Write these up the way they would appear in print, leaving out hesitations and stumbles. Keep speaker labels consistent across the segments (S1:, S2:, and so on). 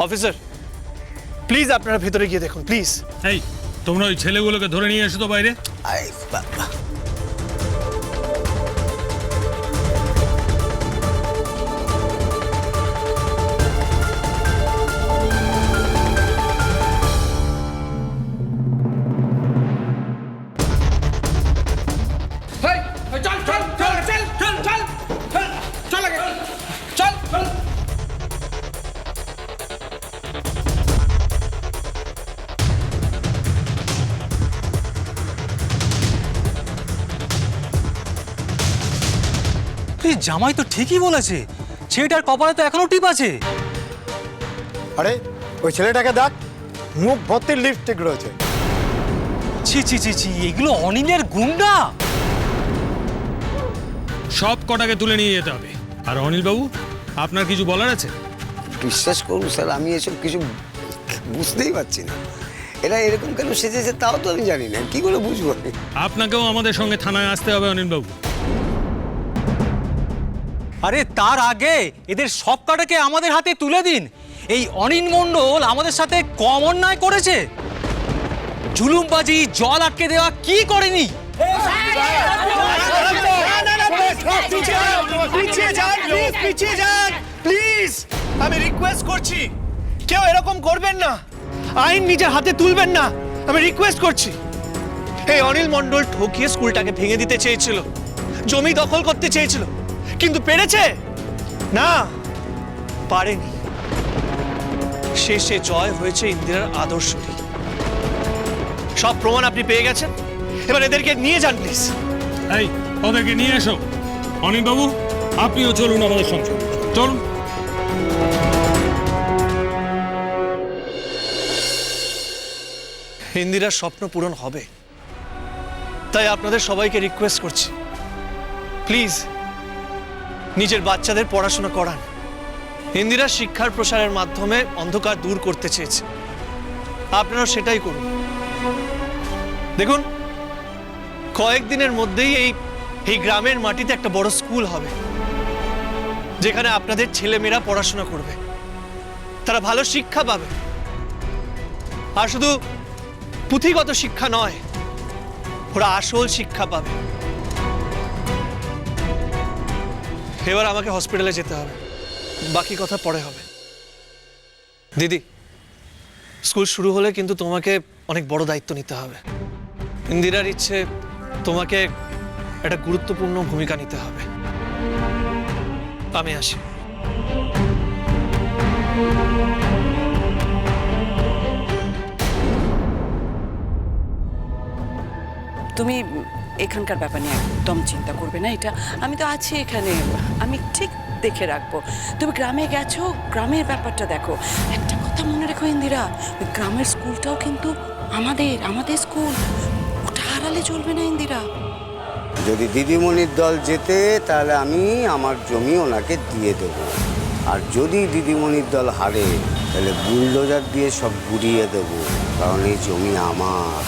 S1: Officer please আপনারা ভেতরে গিয়ে দেখুন প্লিজ।
S2: এই তোমরা ওই ছেলেগুলোকে ধরে নিয়ে এসো তো বাইরে।
S3: আরে বাবা,
S4: জামাই তো ঠিকই বলেছে, ছেলেটার কপালে তো এখনো টিপ আছে।
S5: আরে ওই ছেলেটাকে দেখ, মুখ ভর্তি লিপস্টিক রয়েছে।
S4: ছি ছি ছি ছি, এগুলো অনিলের গুন্ডা।
S2: সব কটাকে তুলে নিয়ে যেতে হবে। আর অনিল বাবু, আপনার কিছু বলার আছে?
S3: বিশ্বাস করুন স্যার, আমি এসব কিছু বুঝতেই পারছি না। এরা এরকম কেন সেজেছে তাও তো আমি জানি না, কি করে বুঝবো?
S2: আপনাকেও আমাদের সঙ্গে থানায় আসতে হবে অনিল বাবু।
S4: আরে তার আগে এদের সব কটাকে আমাদের হাতে তুলে দিন। এই অনিল মণ্ডল আমাদের সাথে কম অন্যায় করেছে। জুলুমবাজি, জল আটকে দেওয়া কি করেনি?
S1: প্লিজ আমি রিকোয়েস্ট করছি, কেউ এরকম করবেন না, আইন নিজের হাতে তুলবেন না, আমি রিকোয়েস্ট করছি। এই অনিল মণ্ডল ঠকিয়ে স্কুলটাকে ভেঙে দিতে চেয়েছিল, জমি দখল করতে চেয়েছিল, কিন্তু পেরেছে না, পারেনি। শেষে জয় হয়েছে ইন্দিরার আদর্শরী। সব প্রমাণ আপনি পেয়ে গেছেন, এবার এদেরকে নিয়ে যান প্লিজ।
S2: এই ওদেরকে নিয়ে এসো। অনিল বাবু, আপনিও চলুন আমাদের সঙ্গে, চলুন।
S1: ইন্দিরার স্বপ্ন পূরণ হবে, তাই আপনাদের সবাইকে রিকোয়েস্ট করছি, প্লিজ নিজের বাচ্চাদের পড়াশোনা করান। ইন্দিরা শিক্ষার প্রসারের মাধ্যমে অন্ধকার দূর করতে চেয়েছে, আপনারা সেটাই করুন। দেখুন, কয়েকদিনের মধ্যেই এই গ্রামের মাটিতে একটা বড় স্কুল হবে, যেখানে আপনাদের ছেলেমেয়েরা পড়াশোনা করবে, তারা ভালো শিক্ষা পাবে। আর শুধু পুঁথিগত শিক্ষা নয়, ওরা আসল শিক্ষা পাবে। এবার আমাকে হসপিটালে যেতে হবে, বাকি কথা পরে হবে। দিদি, স্কুল শুরু হলে কিন্তু তোমাকে অনেক বড় দায়িত্ব নিতে হবে। ইন্দিরার ইচ্ছে তোমাকে একটা গুরুত্বপূর্ণ ভূমিকা নিতে হবে। আমি আসি।
S6: তুমি এখানকার ব্যাপার নিয়ে একদম চিন্তা করবে না, এটা আমি তো আছি এখানে, আমি ঠিক দেখে রাখবো। তুমি গ্রামে গেছো, গ্রামের ব্যাপারটা দেখো। একটা কথা মনে রেখো ইন্দিরা, ওই গ্রামের স্কুলটাও কিন্তু আমাদের স্কুল, ওটা হারালে চলবে না ইন্দিরা।
S3: যদি দিদিমণির দল জেতে তাহলে আমি আমার জমি ওনাকে দিয়ে দেবো, আর যদি দিদিমণির দল হারে তাহলে বুলডোজার দিয়ে সব গুড়িয়ে দেবো, কারণ এই জমি আমার।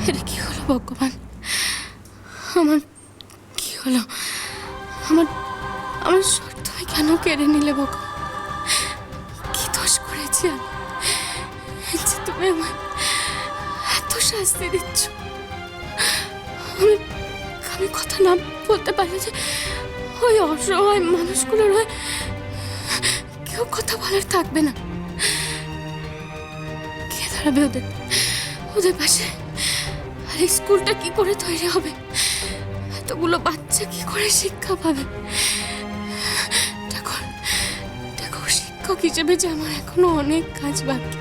S7: এটা কি হলো ভগবান, আমার কি হলো? আমার আমার সব তুমি কেন কেড়ে নিলে ভগবান? কি দোষ করেছি আমি যে তুমি আমায় এত শাস্তি দিচ্ছ? আমি কথা না বলতে পারলে যে ওই অসহায় মানুষগুলোর হয় কেউ কথা বলার থাকবে না। কে দাঁড়াবে ওদের পাশে? আর এই স্কুলটা কি করে তৈরি হবে? এতগুলো বাচ্চা কি করে শিক্ষা পাবে? দেখো শিক্ষক হিসেবে যে আমার এখনো অনেক কাজ বাকি।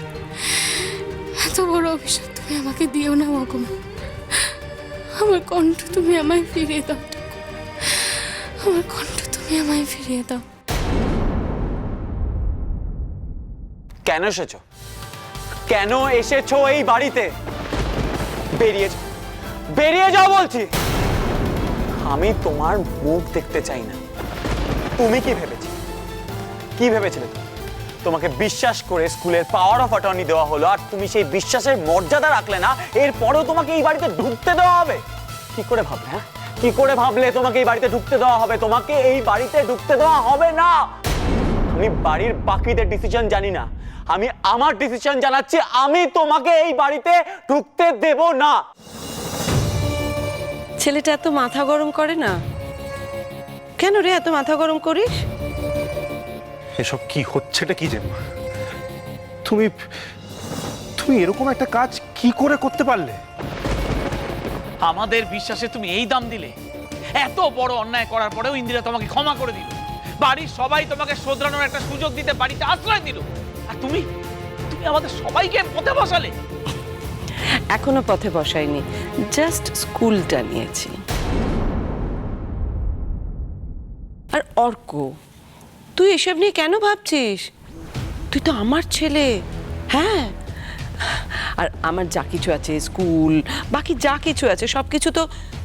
S7: এত বড় অভিশাপ তুমি আমাকে দিও না ভগবান। আমার কণ্ঠ তুমি আমায় ফিরিয়ে দাও, আমার কণ্ঠ তুমি আমায় ফিরিয়ে দাও।
S8: কেন এসেছো? কেন এসেছো এই বাড়িতে? বেরিয়ে যাও, বেরিয়ে যাও বলছি। আমি তোমার মুখ দেখতে চাই না। তুমি কি ভেবেছিলে? কি ভেবেছিলে তুমি? তোমাকে বিশ্বাস করে স্কুলের পাওয়ার অফ অ্যাটর্নি দেওয়া হলো, আর তুমি সেই বিশ্বাসের মর্যাদা রাখলে না। এরপরেও তোমাকে এই বাড়িতে ঢুকতে দেওয়া হবে? কি করে ভাবলে? হ্যাঁ, কি করে ভাবলে তোমাকে এই বাড়িতে ঢুকতে দেওয়া হবে? তোমাকে এই বাড়িতে ঢুকতে দেওয়া হবে না। আমি বাড়ির বাকিদের ডিসিশন জানি না, আমি আমার ডিসিশন জানাচ্ছি। আমি তোমাকে এই বাড়িতে ঢুকতে দেব না।
S6: ছেলেটা এত মাথা গরম করে না কেন রে? এত মাথা গরম করিস?
S9: এসব কি হচ্ছেটা কি জেম্মা? তুমি তুমি এরকম একটা কাজ কি করে করতে পারলে?
S10: আমাদের বিশ্বাসে তুমি এই দাম দিলে? এত বড় অন্যায় করার পরেও ইন্দিরা তোমাকে ক্ষমা করে দিল। বাড়ির সবাই তোমাকে শোধরানোর একটা সুযোগ দিতে বাড়িতে আশ্রয় দিল, আর তুমি তুমি আমাদের সবাইকে পথে বসালে।
S6: এখনো পথে বসাইনি, জাস্ট স্কুলটা নিয়েছি। আর অর্ক, তুই এসব নিয়ে কেন ভাবছিস? তুই তো আমার ছেলে। হ্যাঁ, আর আমার যা কিছু আছে, স্কুল, বাকি যা কিছু আছে, সব কিছু তো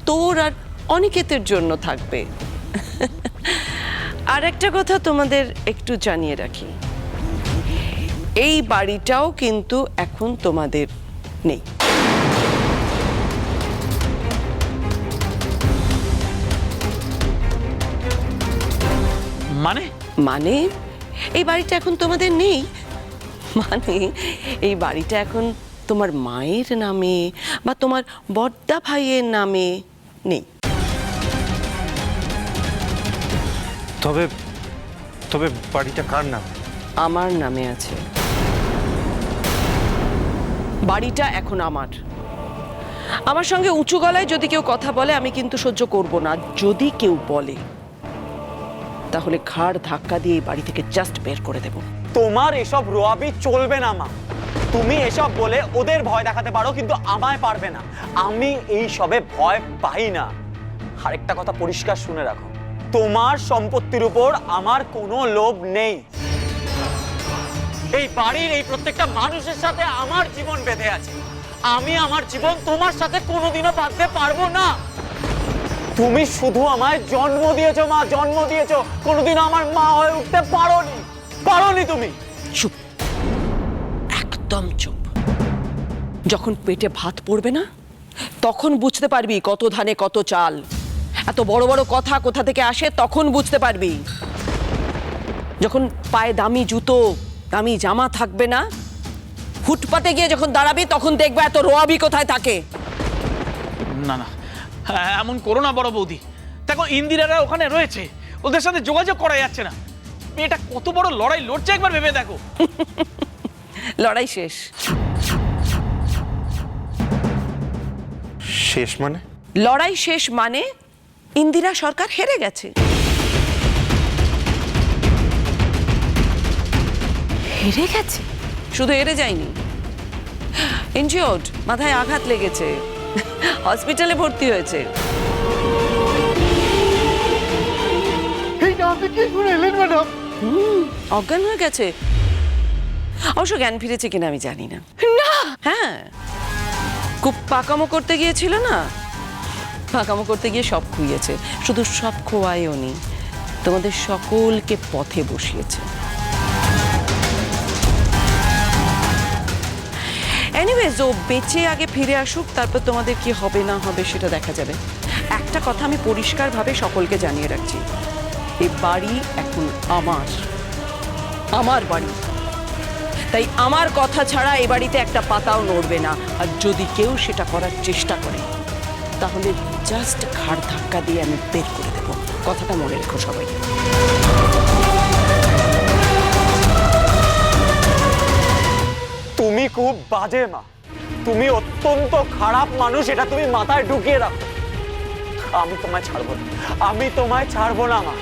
S6: তোর আর অনিকেতের জন্য থাকবে। আর একটা কথা তোমাদের একটু জানিয়ে রাখি, এই বাড়িটাও কিন্তু এখন তোমাদের নেই।
S10: মানে?
S6: মানে এই বাড়িটা এখন তোমাদের নেই, মানে এই বাড়িটা এখন তোমার মায়ের নামে বা তোমার বড়দা ভাইয়ের নামে নেই।
S9: তবে তবে বাড়িটা কার নামে?
S6: আমার নামে আছে। বাড়িটা এখন আমার। আমার সঙ্গে উঁচু গলায় যদি কেউ কথা বলে আমি কিন্তু সহ্য করব না। যদি কেউ বলে তাহলে ঘাড় ধাক্কা দিয়ে এই বাড়ি থেকে জাস্ট বের করে দেব।
S8: তোমার এসব রোয়াবি চলবে না মা। তুমি এসব বলে ওদের ভয় দেখাতে পারো, কিন্তু আমায় পারবে না। আমি এই সবে ভয় পাই না। আরেকটা কথা পরিষ্কার শুনে রাখো, তোমার সম্পত্তির উপর আমার কোনো লোভ নেই। এই বাড়ির এই প্রত্যেকটা মানুষের সাথে আমার জীবন বেঁধে আছে। আমি আমার জীবন তোমার সাথে কোনোদিনও বাঁধতে পারবো না। তুমি শুধু আমায় জন্ম দিয়েছো মা, জন্ম দিয়েছো। কোনোদিন আমার মা হয়ে উঠতে পারোনি তুমি।
S6: চুপ, একদম চুপ। যখন পেটে ভাত পড়বে না, তখন বুঝতে পারবি কত ধানে কত চাল। এত বড় বড় কথা কোথা থেকে আসে তখন বুঝতে পারবি। যখন পায়ে দামি জুতো, দামি জামা থাকবে না, ফুটপাতে গিয়ে যখন দাঁড়াবি তখন দেখবে এত রোয়াবি কোথায় থাকে।
S10: না না, এমন করো না বড় বৌদি। দেখো ইন্দিরারা ওখানে রয়েছে, ওদের সাথে যোগাযোগ করা যাচ্ছে না। মেয়েটা কত বড় লড়াই লড়ছে একবার ভেবে দেখো।
S6: লড়াই শেষ।
S9: শেষ মানে?
S6: লড়াই শেষ মানে ইন্দিরা সরকার হেরে গেছে।
S7: হেরে গেছে?
S6: শুধু হেরে যায়নি, ইনজিওর্ড, মাথায় আঘাত লেগেছে, হসপিটালে ভর্তি হয়েছে। অজ্ঞান হয়ে গেছে। অবশ্য জ্ঞান ফিরেছে কিনা আমি জানি না।
S7: না,
S6: হ্যাঁ, খুব পাকামো করতে গিয়েছিল না, পাকামো করতে গিয়ে সব খুইয়েছে। শুধু সব খোয়ায়ও নি, তোমাদের সকলকে পথে বসিয়েছে। এনিওয়েজ, ও বেঁচে আগে ফিরে আসুক, তারপর তোমাদের কি হবে না হবে সেটা দেখা যাবে। একটা কথা আমি পরিষ্কারভাবে সকলকে জানিয়ে রাখছি, এই বাড়ি এখন আমার বাড়ি। তাই আমার কথা ছাড়া এই বাড়িতে একটা পাতাও নড়বে না। আর যদি কেউ সেটা করার চেষ্টা করে তাহলে জাস্ট ঘাড় ধাক্কা দিয়ে আমি বের করে দেব। কথাটা মনে রেখো সবাই।
S8: তুমি খুব বাজে মা, তুমি অত্যন্ত খারাপ মানুষ, এটা তুমি মাথায় ঢুকিয়ে রাখো। আমি তোমায় ছাড়বো না, আমি তোমায় ছাড়বো না মা।